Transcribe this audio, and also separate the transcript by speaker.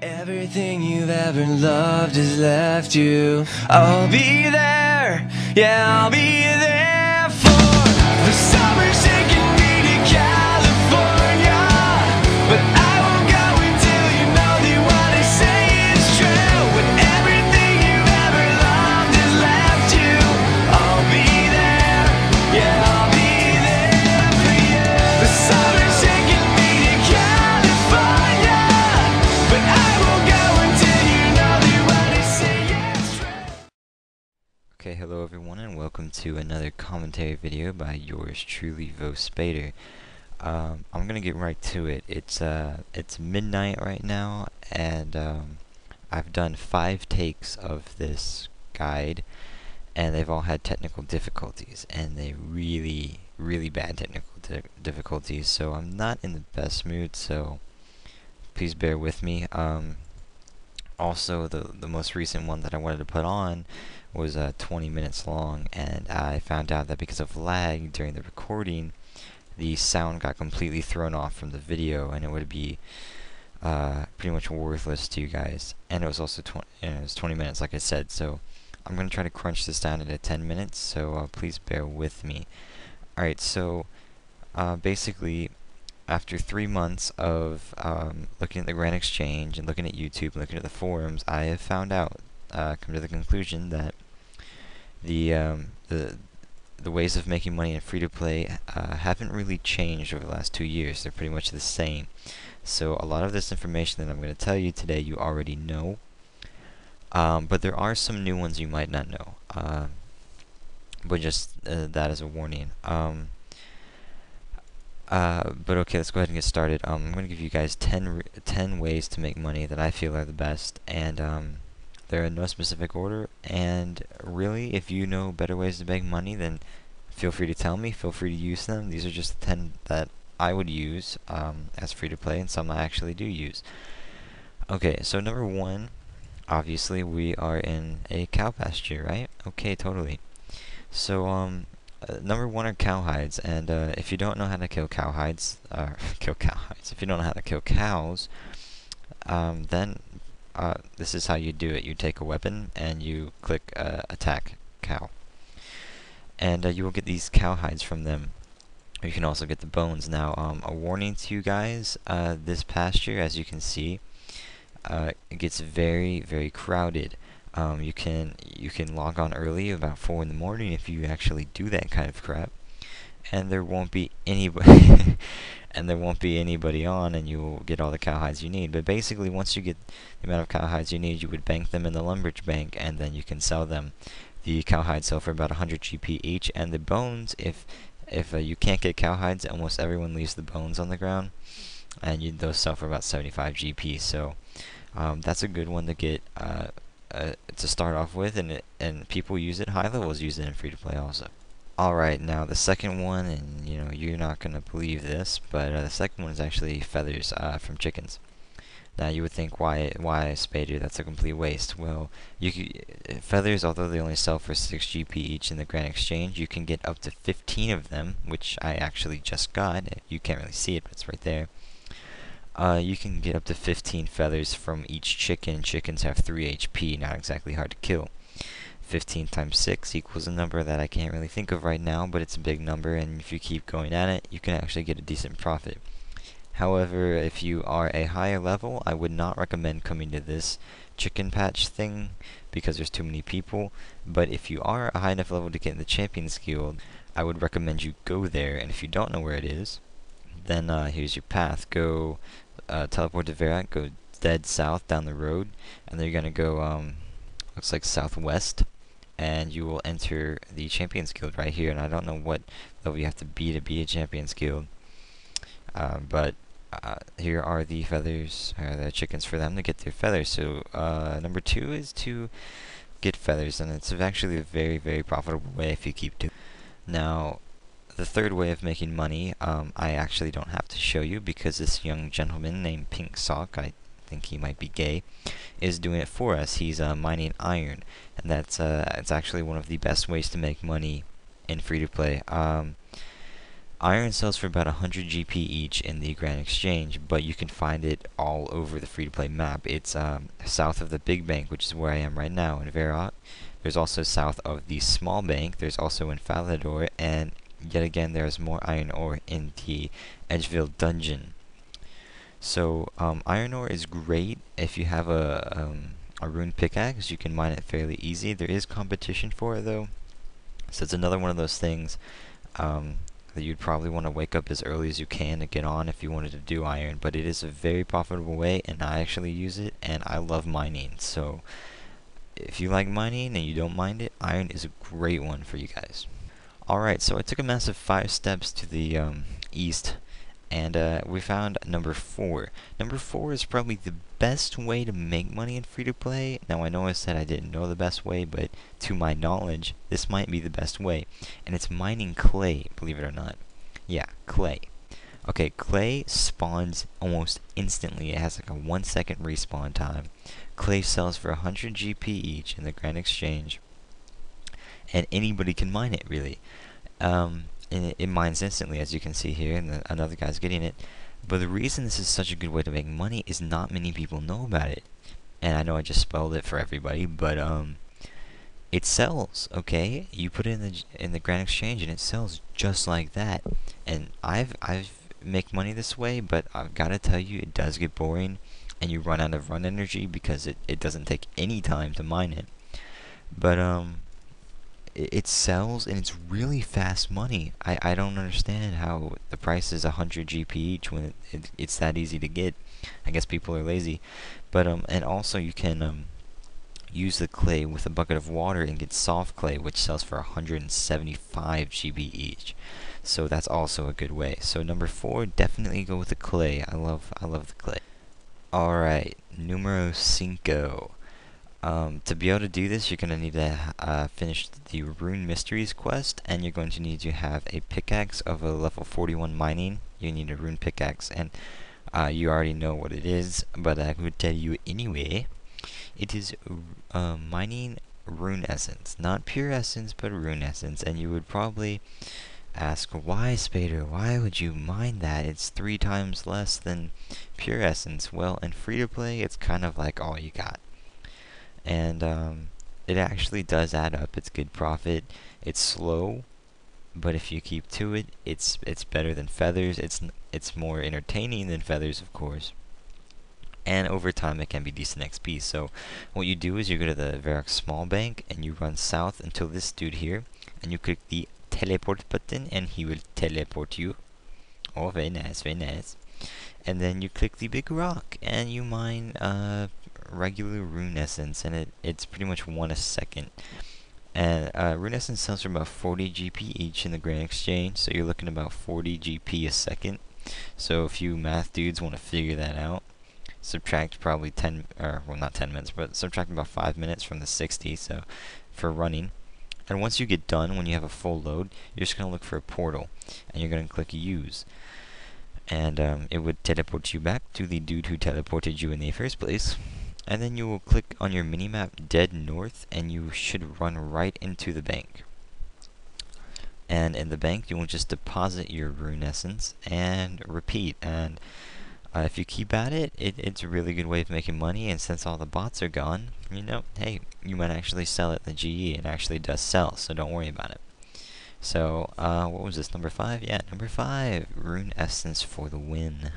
Speaker 1: Everything you've ever loved has left you. I'll be there, yeah, I'll be there for the summer taking me to California. But I won't go until you know that what I say is true. When everything you've ever loved has left you, I'll be there, yeah, I'll be there for you. The summer's taking me to California, but I won't go until you know that what I say is true.
Speaker 2: Okay, hello everyone and welcome to another commentary video by yours truly, Spader. I'm gonna get right to it. It's midnight right now, and I've done 5 takes of this guide, and they've all had technical difficulties, and they really bad technical difficulties. So I'm not in the best mood. So please bear with me. Also, the most recent one that I wanted to put on was 20 minutes long, and I found out that because of lag during the recording, the sound got completely thrown off from the video, and it would be pretty much worthless to you guys. And it was also 20 minutes, like I said. So I'm gonna try to crunch this down into 10 minutes. So please bear with me. All right. So basically, after 3 months of looking at the Grand Exchange and looking at YouTube and looking at the forums, I have found out, come to the conclusion that the ways of making money in free-to-play haven't really changed over the last 2 years. They're pretty much the same. So a lot of this information that I'm going to tell you today you already know, but there are some new ones you might not know. But just that as a warning. But okay, let's go ahead and get started. I'm going to give you guys 10 ways to make money that I feel are the best, and they're in no specific order. And really, if you know better ways to make money, then feel free to tell me. Feel free to use them. These are just the 10 that I would use as free to play, and some I actually do use. Okay, so number 1, obviously we are in a cow pasture, right? Okay, totally. So number 1 are cowhides, and if you don't know how to kill cowhides, if you don't know how to kill cows, then this is how you do it. You take a weapon and you click attack cow, and you will get these cowhides from them. You can also get the bones. Now, a warning to you guys: this pasture, as you can see, it gets very crowded. You can log on early, about 4 in the morning, if you actually do that kind of crap, and there won't be anybody on, and you will get all the cowhides you need. But basically, once you get the amount of cowhides you need, you would bank them in the lumberage bank, and then you can sell them. The cowhides sell for about 100 GP each, and the bones, if you can't get cowhides, almost everyone leaves the bones on the ground, and those sell for about 75 GP. So that's a good one to get to start off with, and people use it. High levels use it in free to play also. Alright, now the second one, and you're not gonna believe this, but the second one is actually feathers from chickens. Now you would think, why Spader? That's a complete waste. Well, feathers, although they only sell for 6 GP each in the Grand Exchange, you can get up to 15 of them, which I actually just got. You can't really see it, but it's right there. You can get up to 15 feathers from each chicken. Chickens have 3 HP, not exactly hard to kill. 15 times 6 equals a number that I can't really think of right now, but it's a big number, and if you keep going at it, you can actually get a decent profit. However, if you are a higher level, I would not recommend coming to this chicken patch thing because there's too many people. But if you are a high enough level to get in the Champions Guild, I would recommend you go there. And if you don't know where it is, then here's your path. Go teleport to Verak, go dead south down the road, and then you're gonna go looks like southwest, and you will enter the Champions Guild right here. And I don't know what level you have to be a Champions Guild, but here are the feathers, the chickens for them to get their feathers. So number 2 is to get feathers, and it's actually a very profitable way if you keep doing it. Now, the third way of making money, I actually don't have to show you, because this young gentleman named Pink Sock, I think he might be gay, is doing it for us. He's mining iron, and it's actually one of the best ways to make money in free-to-play. Iron sells for about 100 GP each in the Grand Exchange, but you can find it all over the free-to-play map. It's south of the big bank, which is where I am right now in Verot. There's also south of the small bank. There's also in Falador, and yet again there's more iron ore in the Edgeville dungeon. So iron ore is great if you have a rune pickaxe. You can mine it fairly easy. There is competition for it though, so it's another one of those things that you'd probably want to wake up as early as you can to get on if you wanted to do iron. But it is a very profitable way, and I actually use it, and I love mining. So if you like mining and you don't mind it, iron is a great one for you guys. Alright, so I took a massive 5 steps to the east, and we found number 4. Number 4 is probably the best way to make money in free-to-play. Now I know I said I didn't know the best way, but to my knowledge, this might be the best way. And it's mining clay, believe it or not. Yeah, clay. Okay, clay spawns almost instantly. It has like a 1-second respawn time. Clay sells for 100 GP each in the Grand Exchange, and anybody can mine it, really. And it mines instantly, as you can see here, and another guy's getting it. But the reason this is such a good way to make money is not many people know about it. And I know I just spelled it for everybody, but it sells. Okay, you put it in the Grand Exchange, and it sells just like that. And I've make money this way, but I've got to tell you, it does get boring, and you run out of run energy because it doesn't take any time to mine it. But it sells, and it's really fast money. I don't understand how the price is 100 GP each when it's that easy to get. I guess people are lazy. But and also you can use the clay with a bucket of water and get soft clay, which sells for 175 GB each. So that's also a good way. So number 4, definitely go with the clay. I love the clay. Alright, numero 5. To be able to do this, you're going to need to finish the Rune Mysteries quest, and you're going to need to have a pickaxe of a level 41 mining. You need a rune pickaxe, and you already know what it is, but I would tell you anyway. It is mining rune essence. Not pure essence, but rune essence. And you would probably ask, why, Spader? Why would you mine that? It's 3 times less than pure essence. Well, in free-to-play, it's kind of like all you got. And it actually does add up. It's good profit. It's slow, but if you keep to it, it's better than feathers. It's more entertaining than feathers, of course. And over time, it can be decent XP. So what you do is you go to the Varrock Small Bank, and you run south until this dude here, and you click the teleport button, and he will teleport you. Oh, very nice, very nice. And then you click the big rock, and you mine regular rune essence, and it's pretty much 1 a second. And rune essence sells for about 40 GP each in the Grand Exchange, so you're looking about 40 GP a second. So if you math dudes want to figure that out, subtract probably 10, or well, not 10 minutes, but subtract about 5 minutes from the 60, so for running. And once you get done, when you have a full load, you're just going to look for a portal, and you're going to click use. And it would teleport you back to the dude who teleported you in the first place. And then you will click on your minimap dead north, and you should run right into the bank. And in the bank, you will just deposit your rune essence and repeat. And if you keep at it, it's a really good way of making money. And since all the bots are gone, you know, hey, you might actually sell it at the GE. It actually does sell, so don't worry about it. So, what was this, number 5? Yeah, number 5, rune essence for the win.